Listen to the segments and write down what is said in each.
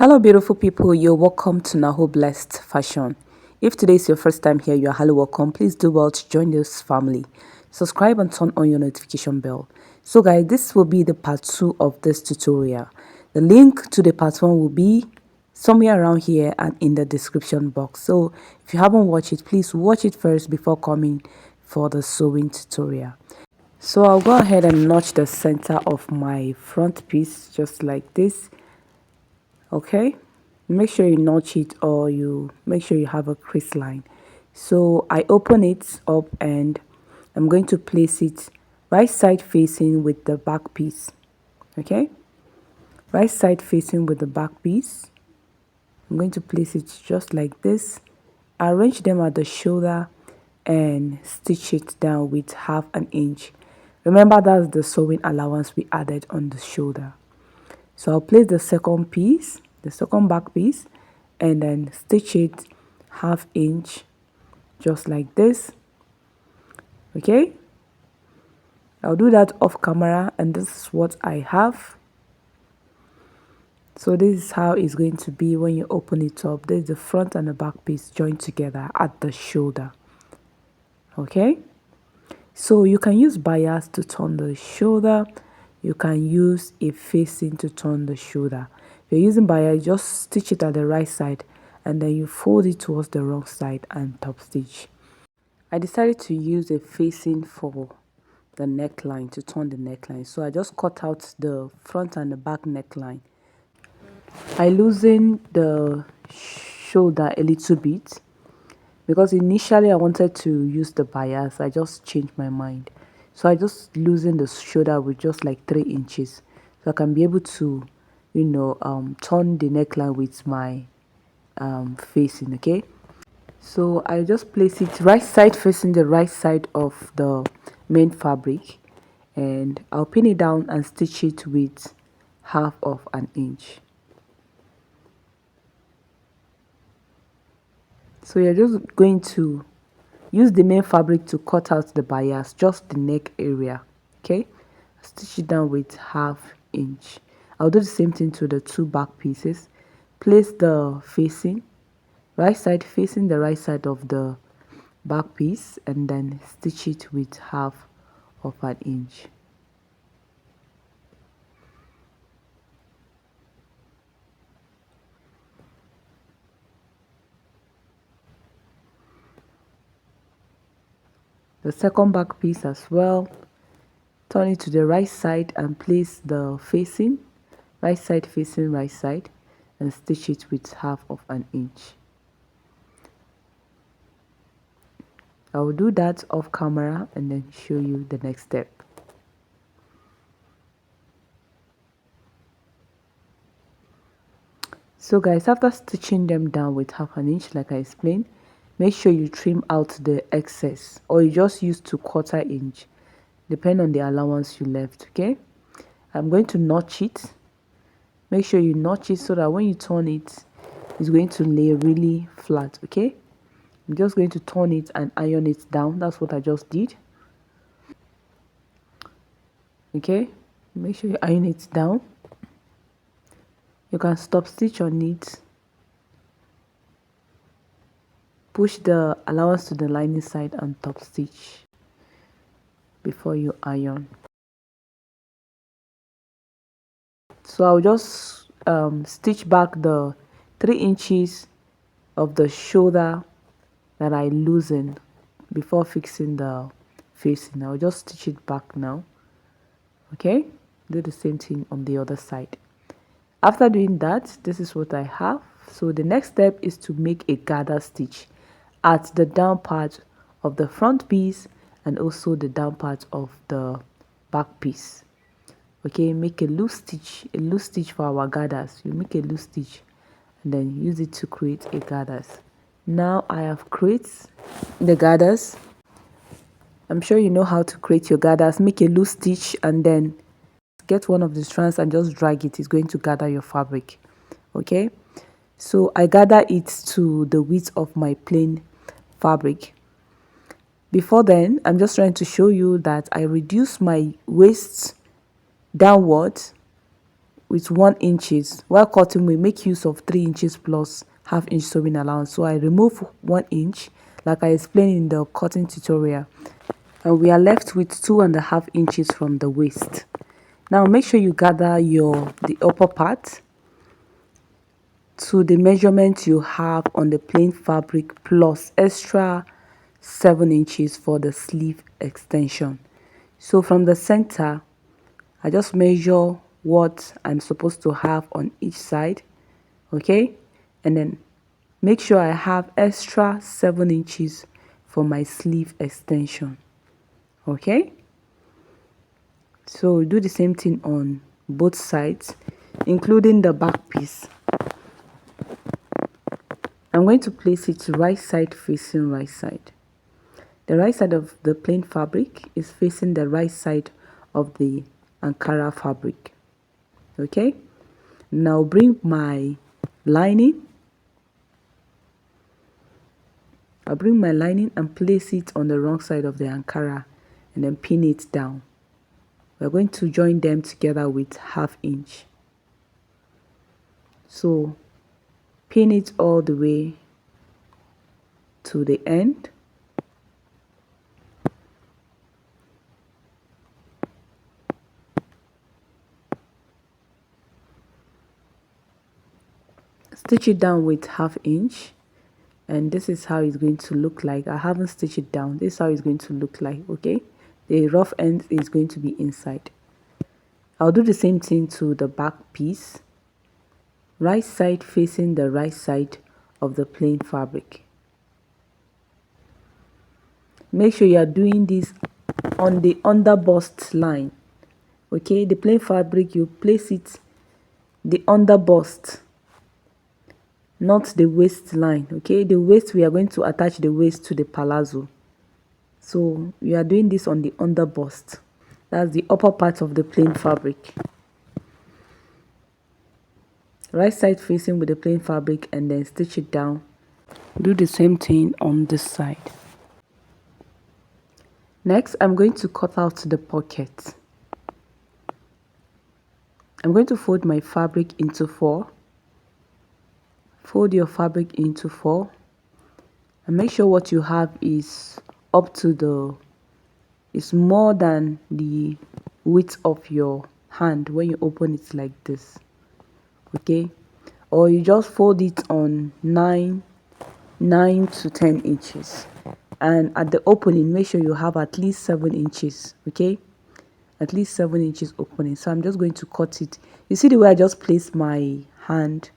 Hello beautiful people, you're welcome to Naho Blessed Fashion. If today is your first time here, you're highly welcome. Please do well to join this family. Subscribe and turn on your notification bell. So guys, this will be the part 2 of this tutorial. The link to the part 1 will be somewhere around here and in the description box. So if you haven't watched it, please watch it first before coming for the sewing tutorial. So I'll go ahead and notch the center of my front piece just like this. Okay, make sure you notch it, or you make sure you have a crease line. So I open it up and I'm going to place it right side facing with the back piece. Okay, right side facing with the back piece. I'm going to place it just like this, arrange them at the shoulder and stitch it down with 1/2 inch. Remember, that's the sewing allowance we added on the shoulder. So I'll place the second piece, the second back piece, and then stitch it 1/2 inch just like this. Okay, I'll do that off camera, and this is what I have. So this is how it's going to be when you open it up. There's the front and the back piece joined together at the shoulder. Okay, so you can use bias to turn the shoulder. You can use a facing to turn the shoulder. If you're using bias, just stitch it at the right side and then you fold it towards the wrong side and top stitch. I decided to use a facing for the neckline, to turn the neckline. So I just cut out the front and the back neckline. I loosened the shoulder a little bit because initially I wanted to use the bias. I just changed my mind. So I just loosened the shoulder with just like 3 inches. So I can be able to, turn the neckline with my facing, okay? So I just place it right side facing the right side of the main fabric. And I'll pin it down and stitch it with 1/2 inch. So you're just going to use the main fabric to cut out the bias, just the neck area. Okay, stitch it down with 1/2 inch. I'll do the same thing to the 2 back pieces. Place the facing, right side facing the right side of the back piece, and then stitch it with 1/2 inch. The second back piece as well, turn it to the right side and place the facing, right side facing right side, and stitch it with 1/2 inch. I will do that off camera and then show you the next step. So guys, after stitching them down with 1/2 inch like I explained, make sure you trim out the excess, or you just use 2/4 inch, depending on the allowance you left. Okay, I'm going to notch it. Make sure you notch it so that when you turn it, it's going to lay really flat. Okay, I'm just going to turn it and iron it down. That's what I just did. Okay, make sure you iron it down. You can stop stitch on it. Push the allowance to the lining side and top stitch before you iron. So I'll just stitch back the 3 inches of the shoulder that I loosened before fixing the facing. I'll just stitch it back now. Okay, do the same thing on the other side. After doing that, this is what I have. So the next step is to make a gather stitch at the down part of the front piece and also the down part of the back piece. Okay, make a loose stitch for our gathers. You make a loose stitch and then use it to create a gathers. Now I have created the gathers. I'm sure you know how to create your gathers. Make a loose stitch and then get one of the strands and just drag it. It's going to gather your fabric. Okay, so I gather it to the width of my plain fabric. Before then, I'm just trying to show you that I reduce my waist downwards with 1 inches. While cutting, we make use of 3 inches plus ½ inch sewing allowance. So I remove 1 inch like I explained in the cutting tutorial, and we are left with 2.5 inches from the waist. Now make sure you gather the upper part to the measurement you have on the plain fabric plus extra 7 inches for the sleeve extension. So from the center, I just measure what I'm supposed to have on each side, okay, and then make sure I have extra 7 inches for my sleeve extension, okay. So do the same thing on both sides, including the back piece. I'm going to place it right side facing right side. The right side of the plain fabric is facing the right side of the Ankara fabric, okay. Now bring my lining. I'll bring my lining and place it on the wrong side of the Ankara and then pin it down. We're going to join them together with ½ inch. So pin it all the way to the end. Stitch it down with ½ inch, and this is how it's going to look like. I haven't stitched it down. This is how it's going to look like, okay. The rough end is going to be inside. I'll do the same thing to the back piece, right side facing the right side of the plain fabric. Make sure you are doing this on the under bust line, okay. The plain fabric, you place it the under bust, not the waistline, okay. The waist, we are going to attach the waist to the palazzo, so we are doing this on the under bust. That's the upper part of the plain fabric. Right side facing with the plain fabric, and then stitch it down. Do the same thing on this side. Next, I'm going to cut out the pocket. I'm going to fold my fabric into 4. Fold your fabric into 4, and make sure what you have is up to is more than the width of your hand when you open it like this, okay. Or you just fold it on 9 to 10 inches, and at the opening make sure you have at least 7 inches, okay, at least 7 inches opening. So I'm just going to cut it. You see the way I just place my hand,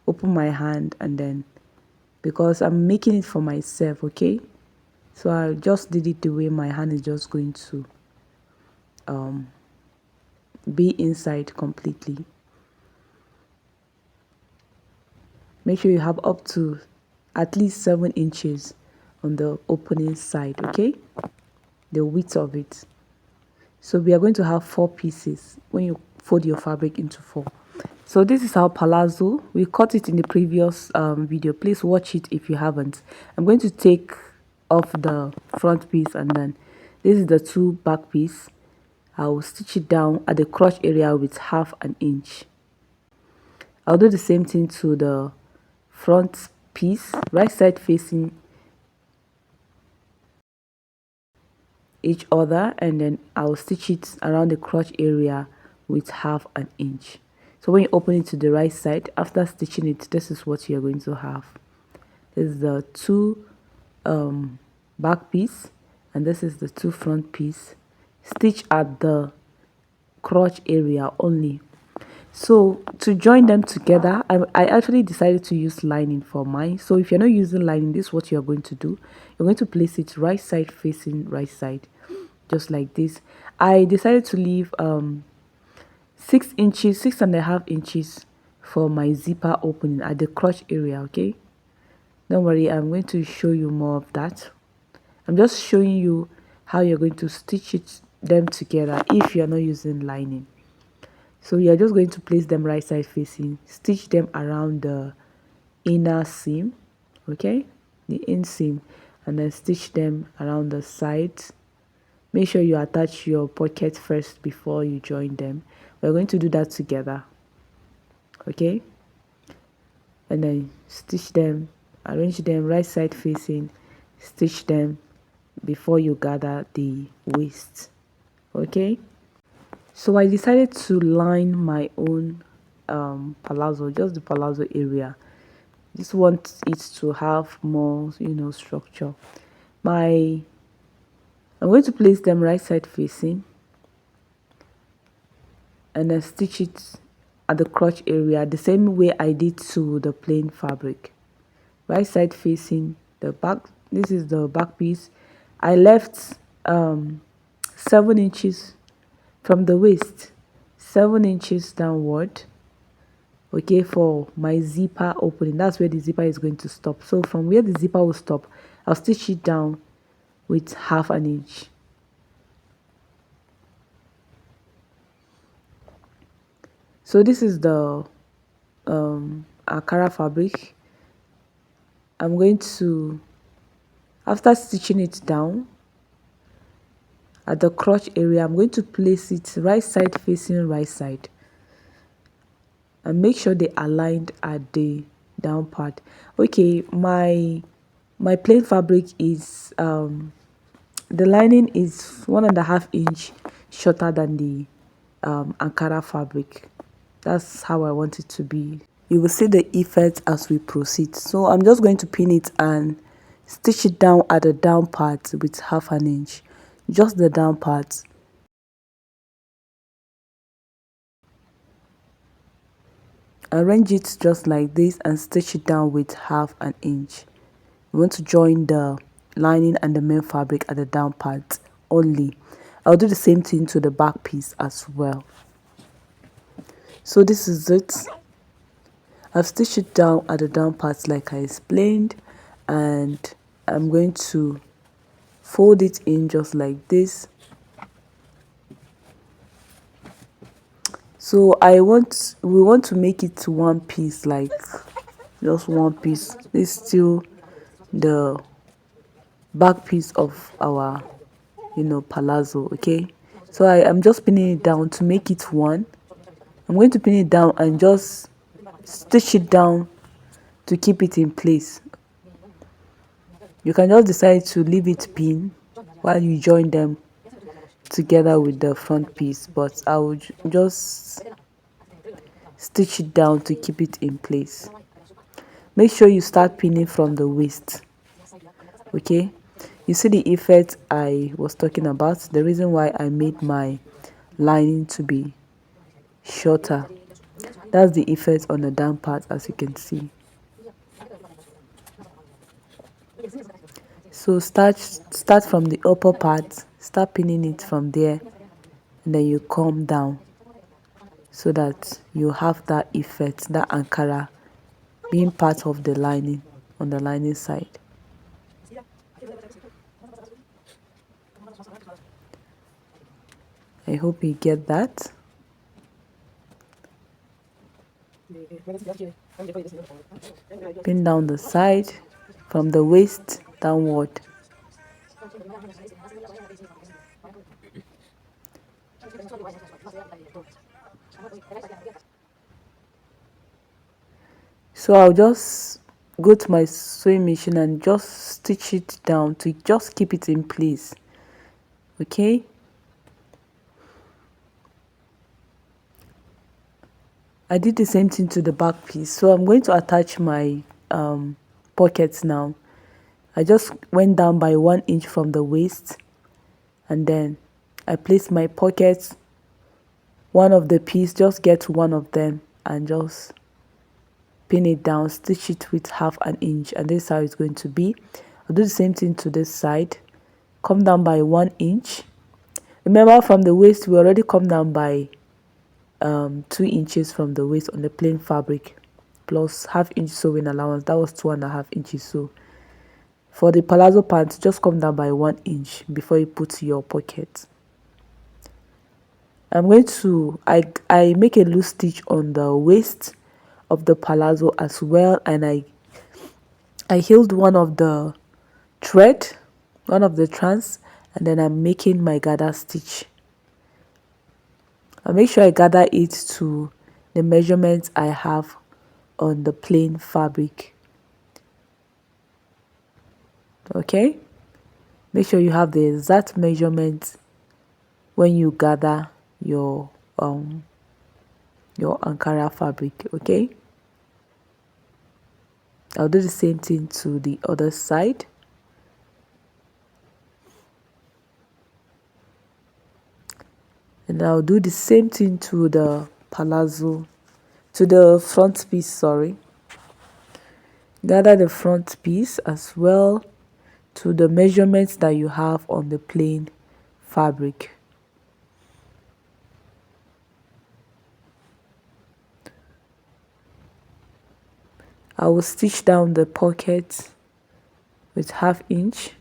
open my hand, and then, because I'm making it for myself, okay, so I just did it the way my hand is just going to be inside completely. Make sure you have up to at least 7 inches on the opening side, okay, the width of it. So we are going to have 4 pieces when you fold your fabric into 4. So this is our palazzo. We cut it in the previous video. Please watch it if you haven't. I'm going to take off the front piece, and then this is the 2 back piece. I will stitch it down at the crotch area with ½ inch. I'll do the same thing to the front piece, right side facing each other, and then I'll stitch it around the crotch area with ½ inch. So when you open it to the right side, after stitching it, this is what you're going to have. This is the 2 back piece, and this is the 2 front piece. Stitch at the crotch area only. So to join them together, I actually decided to use lining for mine. So if you're not using lining, this is what you're going to do. You're going to place it right side facing right side, just like this. I decided to leave 6 inches, 6.5 inches for my zipper opening at the crotch area, okay. Don't worry, I'm going to show you more of that. I'm just showing you how you're going to stitch them together if you're not using lining. So you're just going to place them right side facing, stitch them around the inner seam, okay, the inseam, and then stitch them around the sides. Make sure you attach your pocket first before you join them. We're going to do that together. okay, and then stitch them, arrange them right side facing, stitch them before you gather the waist. Okay, so I decided to line my own palazzo, just the palazzo area. Just want it to have more, structure. I'm going to place them right side facing and then stitch it at the crotch area the same way I did to the plain fabric. Right side facing the back. This is the back piece. I left 7 inches from the waist, 7 inches downward, okay, for my zipper opening. That's where the zipper is going to stop. So from where the zipper will stop, I'll stitch it down with half an inch. So this is the Ankara fabric. I'm going to, after stitching it down at the crotch area, I'm going to place it right side facing right side and make sure they aligned at the down part. Okay, my plain fabric is the lining is 1.5 inch shorter than the Ankara fabric. That's how I want it to be. You will see the effect as we proceed. So I'm just going to pin it and stitch it down at the down part with half an inch, just the down part. Arrange it just like this and stitch it down with half an inch. You want to join the lining and the main fabric at the down part only. I'll do the same thing to the back piece as well. So this is it. I've stitched it down at the down parts like I explained, and I'm going to fold it in just like this. So we want to make it one piece, like just one piece. This is still the back piece of our palazzo. Okay, so I'm just pinning it down to make it one. I'm going to pin it down and just stitch it down to keep it in place. You can just decide to leave it pinned while you join them together with the front piece, but I would just stitch it down to keep it in place. Make sure you start pinning from the waist. Okay, you see the effect I was talking about, the reason why I made my lining to be shorter. That's the effect on the down part, as you can see. So start from the upper part, start pinning it from there, and then you come down so that you have that effect, that Ankara being part of the lining on the lining side. I hope you get that. Pin down the side from the waist downward. So I'll just go to my sewing machine and just stitch it down to just keep it in place. Okay, I did the same thing to the back piece. So I'm going to attach my pockets now. I just went down by 1 inch from the waist, and then I placed my pockets, one of the piece, just get one of them and just pin it down, stitch it with half an inch, and this is how it's going to be. I'll do the same thing to this side. Come down by 1 inch. Remember, from the waist we already come down by 2 inches from the waist on the plain fabric, plus half inch sewing allowance. That was 2.5 inches. So for the palazzo pants, just come down by 1 inch before you put your pocket. I'm going to I make a loose stitch on the waist of the palazzo as well, and I healed one of the strands, and then I'm making my gather stitch. I make sure I gather it to the measurements I have on the plain fabric. Okay, make sure you have the exact measurements when you gather your Ankara fabric. Okay, I'll do the same thing to the other side. And I'll do the same thing to the palazzo, to the front piece, sorry. Gather the front piece as well to the measurements that you have on the plain fabric. I will stitch down the pocket with 1/2 inch.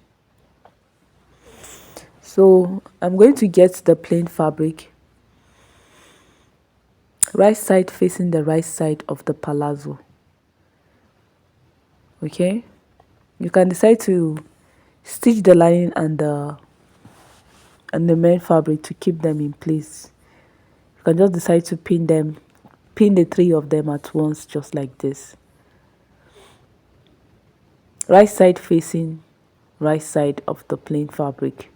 So I'm going to get the plain fabric, right side facing the right side of the palazzo. Okay, you can decide to stitch the lining and the main fabric to keep them in place. You can just decide to pin the 3 of them at once, just like this. Right side facing right side of the plain fabric.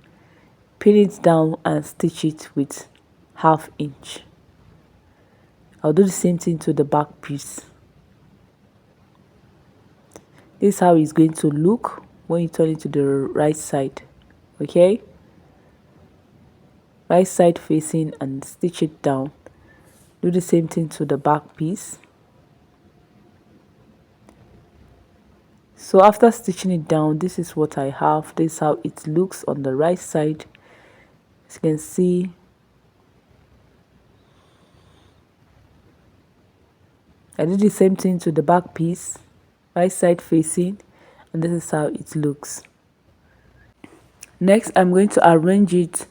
Pin it down and stitch it with 1/2 inch. I'll do the same thing to the back piece. This is how it's going to look when you turn it to the right side. Okay, right side facing and stitch it down. Do the same thing to the back piece. So after stitching it down, this is what I have. This is how it looks on the right side. As you can see, I did the same thing to the back piece, right side facing, and this is how it looks. Next, I'm going to arrange it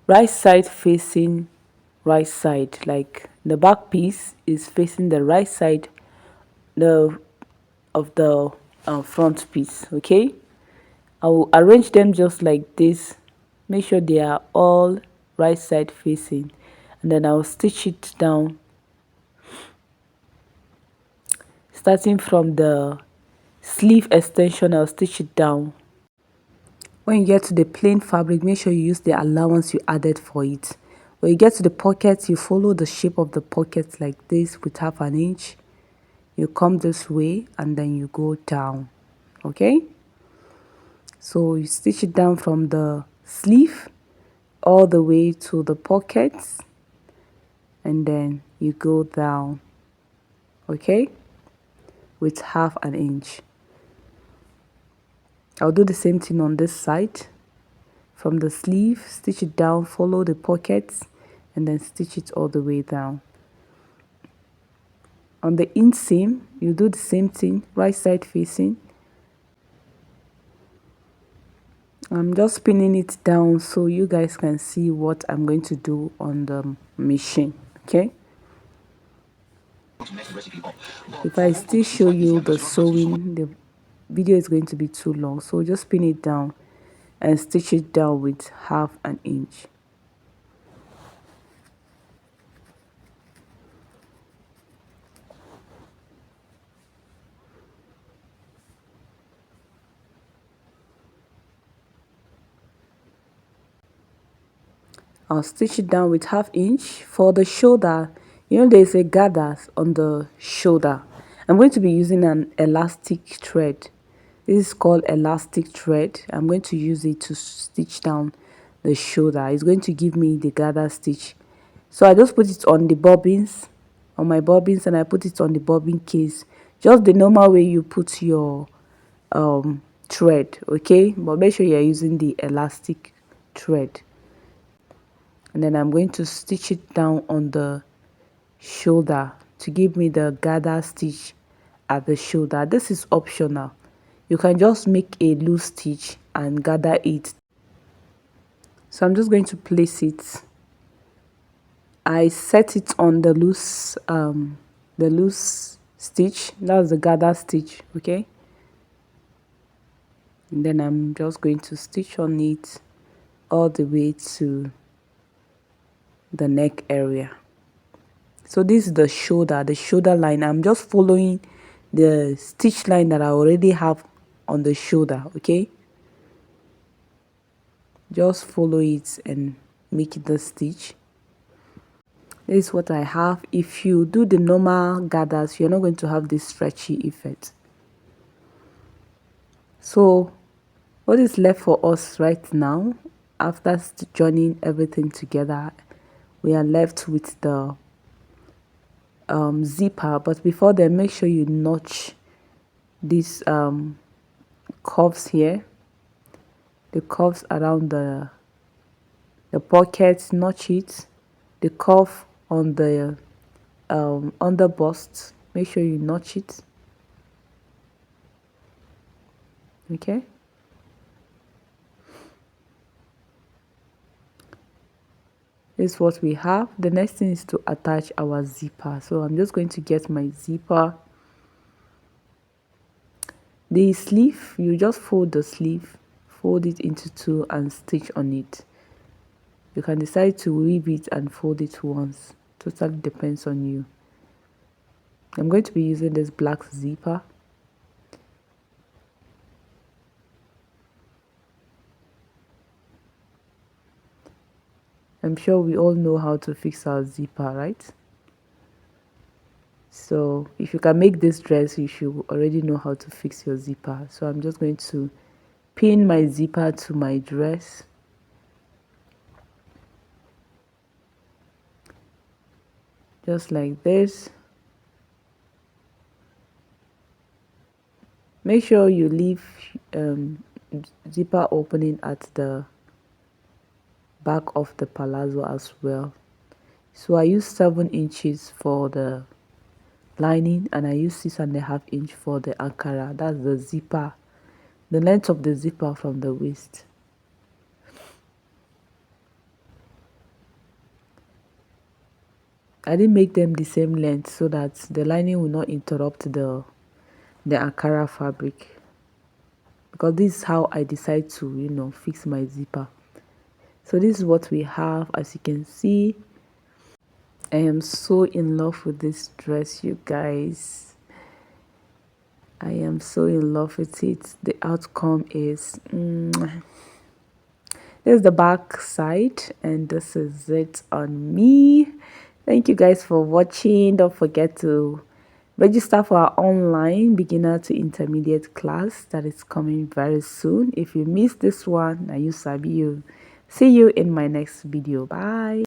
right side facing right side, like the back piece is facing the right side of the front piece. Okay, I will arrange them just like this. Make sure they are all right side facing, and then I'll stitch it down, starting from the sleeve extension. I'll stitch it down. When you get to the plain fabric, make sure you use the allowance you added for it. When you get to the pockets, you follow the shape of the pockets like this with 1/2 inch. You come this way and then you go down. Okay, so you stitch it down from the sleeve all the way to the pockets, and then you go down. Okay, with 1/2 inch. I'll do the same thing on this side. From the sleeve, stitch it down, follow the pockets, and then stitch it all the way down. On the inseam, you do the same thing, right side facing. I'm just pinning it down so you guys can see what I'm going to do on the machine. Okay, if I still show you the sewing, the video is going to be too long, so just pin it down and stitch it down with 1/2 inch. I'll stitch it down with 1/2 inch. For the shoulder, you know there's a gather on the shoulder. I'm going to be using an elastic thread. This is called elastic thread. I'm going to use it to stitch down the shoulder. It's going to give me the gather stitch. So I just put it on the bobbins, on my bobbins, and I put it on the bobbin case, just the normal way you put your thread. Okay, but make sure you're using the elastic thread. And then I'm going to stitch it down on the shoulder to give me the gather stitch at the shoulder. This is optional. You can just make a loose stitch and gather it. So I'm just going to place it. I set it on the loose stitch. That's the gather stitch. Okay, and then I'm just going to stitch on it all the way to the neck area. So this is the shoulder line. I'm just following the stitch line that I already have on the shoulder. Okay, just follow it and make it the stitch. This is what I have. If you do the normal gathers, you're not going to have this stretchy effect. So what is left for us right now, after joining everything together, we are left with the zipper. But before then, make sure you notch these curves here, the curves around the pockets, notch it, the curve on the under bust, make sure you notch it. Okay, this is what we have. The next thing is to attach our zipper. So I'm just going to get my zipper. The sleeve, you just fold the sleeve, fold it into two and stitch on it. You can decide to weave it and fold it once, totally depends on you. I'm going to be using this black zipper. I'm sure we all know how to fix our zipper, right? So if you can make this dress, you should already know how to fix your zipper. So I'm just going to pin my zipper to my dress. Just like this. Make sure you leave zipper opening at the back of the palazzo as well. So I use 7 inches for the lining and I use 6.5 inch for the ankara. That's the zipper, the length of the zipper from the waist. I didn't make them the same length so that the lining will not interrupt the ankara fabric, because this is how I decide to fix my zipper. So this is what we have. As you can see, I am so in love with this dress, you guys. I am so in love with it. The outcome is this is the back side and this is it on me. Thank you guys for watching. Don't forget to register for our online beginner to intermediate class that is coming very soon. If you missed this one, now you sabi you. See you in my next video. Bye.